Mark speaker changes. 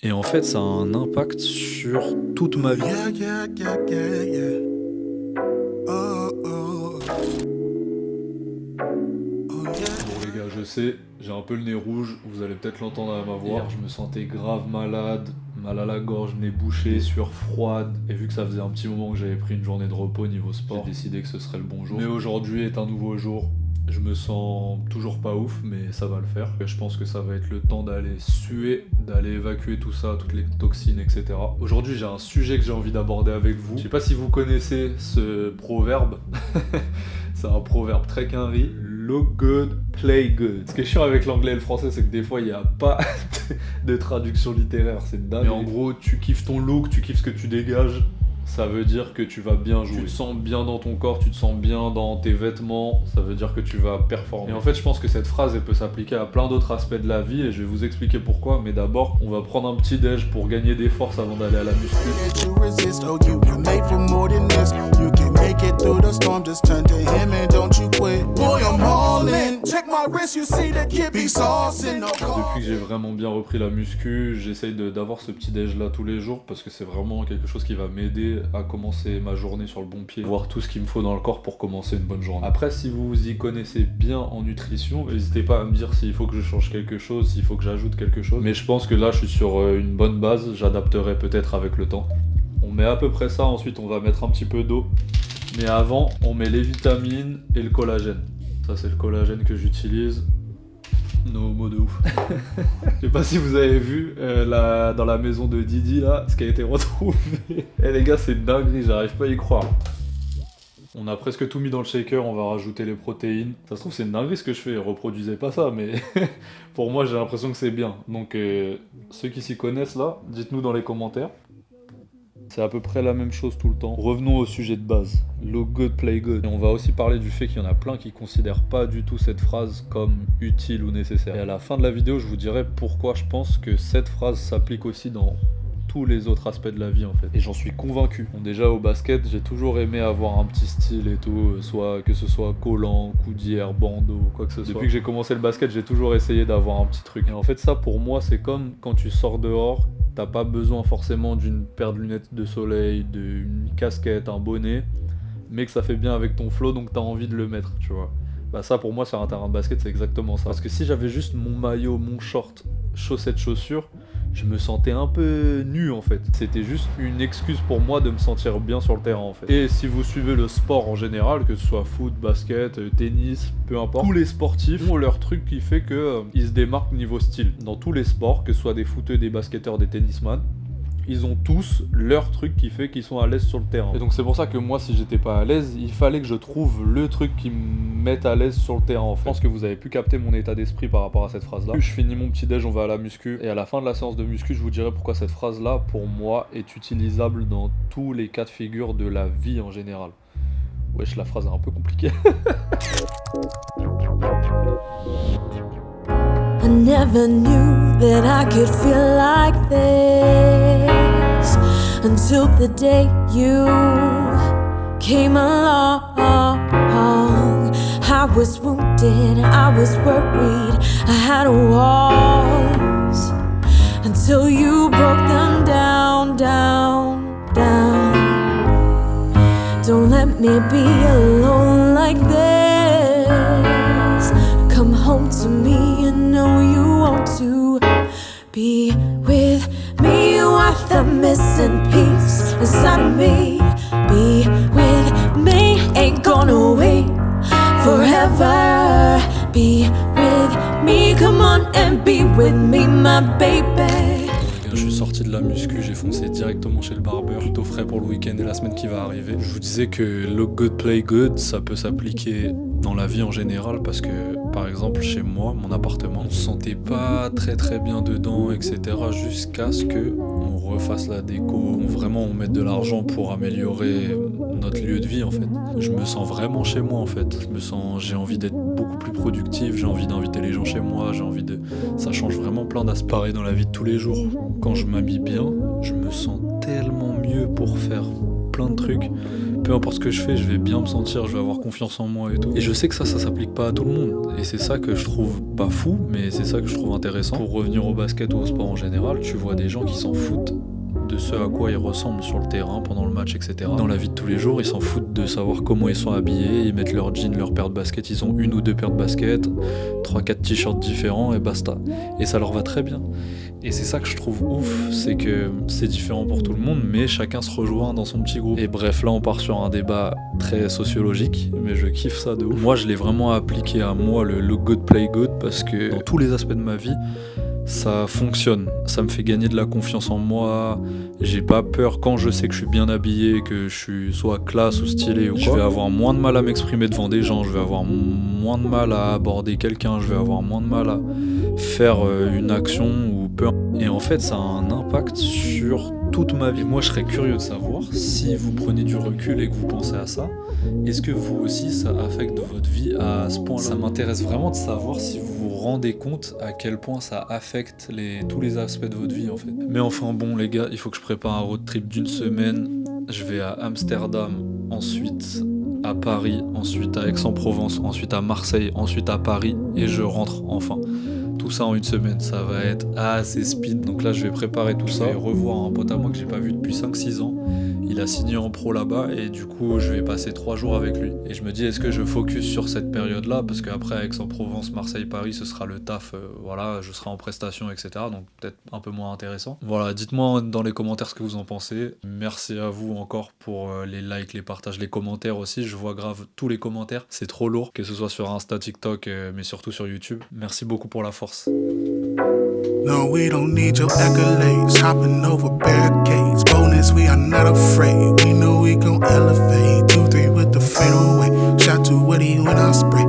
Speaker 1: Et en fait, ça a un impact sur toute ma vie.
Speaker 2: Yeah, yeah, yeah, yeah, yeah. Oh, oh. Oh, yeah.
Speaker 1: Bon les gars, je sais, j'ai un peu le nez rouge, vous allez peut-être l'entendre à ma voix. Hier, je me sentais grave malade, mal à la gorge, nez bouché, sueur froide. Et vu que ça faisait un petit moment que j'avais pris une journée de repos niveau sport, j'ai décidé que ce serait le bon jour. Mais aujourd'hui est un nouveau jour. Je me sens toujours pas ouf, mais ça va le faire. Je pense que ça va être le temps d'aller suer, d'aller évacuer tout ça, toutes les toxines, etc. Aujourd'hui, j'ai un sujet que j'ai envie d'aborder avec vous. Je sais pas si vous connaissez ce proverbe. C'est un proverbe très quinri. Look good, play good. Ce qui est chiant avec l'anglais et le français, c'est que des fois, il n'y a pas de traduction littéraire. C'est dingue. Mais en gros, tu kiffes ton look, tu kiffes ce que tu dégages. Ça veut dire que tu vas bien jouer. Tu te sens bien dans ton corps, tu te sens bien dans tes vêtements, ça veut dire que tu vas performer. Et en fait, je pense que cette phrase, elle peut s'appliquer à plein d'autres aspects de la vie et je vais vous expliquer pourquoi. Mais d'abord, on va prendre un petit déj pour gagner des forces avant d'aller à la muscu.
Speaker 2: That you resist, oh, you were made for more than this. You can make it through the storm, just turn to him and don't you quit. Boy, I'm all in. Check my wrist, you see the kid be saucing.
Speaker 1: Depuis que j'ai vraiment bien repris la muscu, j'essaye d'avoir ce petit déj là tous les jours parce que c'est vraiment quelque chose qui va m'aider à commencer ma journée sur le bon pied, voir tout ce qu'il me faut dans le corps pour commencer une bonne journée. Après, si vous vous y connaissez bien en nutrition, n'hésitez pas à me dire s'il faut que je change quelque chose, s'il faut que j'ajoute quelque chose. Mais je pense que là, je suis sur une bonne base, j'adapterai peut-être avec le temps. On met à peu près ça, ensuite on va mettre un petit peu d'eau. Mais avant, on met les vitamines et le collagène. Ça, c'est le collagène que j'utilise. No mots de ouf. Je sais pas si vous avez vu dans la maison de Didi là, ce qui a été retrouvé. Eh les gars, c'est une dinguerie, j'arrive pas à y croire. On a presque tout mis dans le shaker, on va rajouter les protéines. Ça se trouve c'est une dinguerie ce que je fais, reproduisez pas ça, mais pour moi j'ai l'impression que c'est bien. Donc ceux qui s'y connaissent là, dites-nous dans les commentaires. C'est à peu près la même chose tout le temps. Revenons au sujet de base. Look good, play good. Et on va aussi parler du fait qu'il y en a plein qui considèrent pas du tout cette phrase comme utile ou nécessaire. Et à la fin de la vidéo, je vous dirai pourquoi je pense que cette phrase s'applique aussi dans tous les autres aspects de la vie en fait. Et j'en suis convaincu. Bon, déjà au basket, j'ai toujours aimé avoir un petit style et tout, soit que ce soit collant, coudière, bandeau, quoi que ce soit. Depuis que j'ai commencé le basket, j'ai toujours essayé d'avoir un petit truc. Et en fait, ça pour moi, c'est comme quand tu sors dehors. T'as pas besoin forcément d'une paire de lunettes de soleil, d'une casquette, un bonnet, mais que ça fait bien avec ton flow, donc t'as envie de le mettre, tu vois. Bah ça pour moi sur un terrain de basket c'est exactement ça. Parce que si j'avais juste mon maillot, mon short, chaussettes, chaussures, je me sentais un peu nu en fait. C'était juste une excuse pour moi de me sentir bien sur le terrain en fait. Et si vous suivez le sport en général, que ce soit foot, basket, tennis, peu importe, tous les sportifs ont leur truc qui fait que ils se démarquent niveau style. Dans tous les sports, que ce soit des footeux, des basketteurs, des tennisman, ils ont tous leur truc qui fait qu'ils sont à l'aise sur le terrain. Et donc c'est pour ça que moi si j'étais pas à l'aise, il fallait que je trouve le truc qui me mette à l'aise sur le terrain en fait. Je pense que vous avez pu capter mon état d'esprit par rapport à cette phrase là. Je finis mon petit déj, on va à la muscu et à la fin de la séance de muscu je vous dirai pourquoi cette phrase là pour moi est utilisable dans tous les cas de figure de la vie en général. Wesh, la phrase est un peu compliquée.
Speaker 3: I never knew that I could feel like this until the day you came along. I was wounded, I was worried, I had walls until you broke them down, down, down. Don't let me be alone like this. Come home to me, you know you want to be with me. You are the missing piece inside of me. Be with me, ain't gonna wait forever. Be with me, come on and be with me, my baby.
Speaker 1: Je suis sorti de la muscu, j'ai foncé directement chez le barbeur, plutôt frais pour le week-end et la semaine qui va arriver. Je vous disais que look good, play good, ça peut s'appliquer dans la vie en général parce que, par exemple, chez moi, mon appartement, on se sentait pas très bien dedans, etc. jusqu'à ce que on refasse la déco, vraiment on mette de l'argent pour améliorer notre lieu de vie en fait. Je me sens vraiment chez moi en fait. J'ai envie d'être beaucoup plus productif, j'ai envie d'inviter les gens chez moi, ça change vraiment plein d'aspects dans la vie de tous les jours. Quand je m'habille bien, je me sens tellement mieux pour faire plein de trucs. peu importe ce que je fais, je vais bien me sentir, je vais avoir confiance en moi et tout. Et je sais que ça s'applique pas à tout le monde. Et c'est ça que je trouve pas fou, mais c'est ça que je trouve intéressant. Pour revenir au basket ou au sport en général, tu vois des gens qui s'en foutent de ce à quoi ils ressemblent sur le terrain pendant le match, etc. Dans la vie de tous les jours, ils s'en foutent de savoir comment ils sont habillés, ils mettent leur jean, leur paire de baskets, ils ont 1 ou 2 paires de baskets, 3-4 t-shirts différents et basta. Et ça leur va très bien. Et c'est ça que je trouve ouf, c'est que c'est différent pour tout le monde, mais chacun se rejoint dans son petit groupe. Et bref, là on part sur un débat très sociologique, mais je kiffe ça de ouf. Moi je l'ai vraiment appliqué à moi, le look good, play good, parce que dans tous les aspects de ma vie, ça fonctionne, ça me fait gagner de la confiance en moi, j'ai pas peur quand je sais que je suis bien habillé, que je suis soit classe ou stylé ou quoi. Je vais avoir moins de mal à m'exprimer devant des gens, je vais avoir moins de mal à aborder quelqu'un, je vais avoir moins de mal à faire une action ou peu. Et en fait ça a un impact sur toute ma vie. Moi je serais curieux de savoir si vous prenez du recul et que vous pensez à ça, est-ce que vous aussi ça affecte votre vie à ce point-là? Ça m'intéresse vraiment de savoir si vous vous rendez compte à quel point ça affecte tous les aspects de votre vie en fait. Mais enfin bon les gars, il faut que je prépare un road trip d'1 semaine. Je vais à Amsterdam, ensuite à Paris, ensuite à Aix-en-Provence, ensuite à Marseille, ensuite à Paris et je rentre enfin. Tout ça en 1 semaine, ça va être assez speed. Donc là je vais préparer tout ça. Je vais revoir un pote à moi que j'ai pas vu depuis 5-6 ans. Il a signé en pro là-bas et du coup je vais passer 3 jours avec lui. Et je me dis est-ce que je focus sur cette période-là, parce qu'après Aix-en-Provence, Marseille, Paris, ce sera le taf, voilà, je serai en prestation, etc. Donc peut-être un peu moins intéressant. Voilà, dites-moi dans les commentaires ce que vous en pensez. Merci à vous encore pour les likes, les partages, les commentaires aussi. Je vois grave tous les commentaires, c'est trop lourd, que ce soit sur Insta, TikTok, mais surtout sur YouTube. Merci beaucoup pour la force.
Speaker 2: No, we don't need your accolades. Hopping over barricades. Bonus, we are not afraid. We know we gon' elevate. 2-3 with the fadeaway. Shot to Woody when I spray.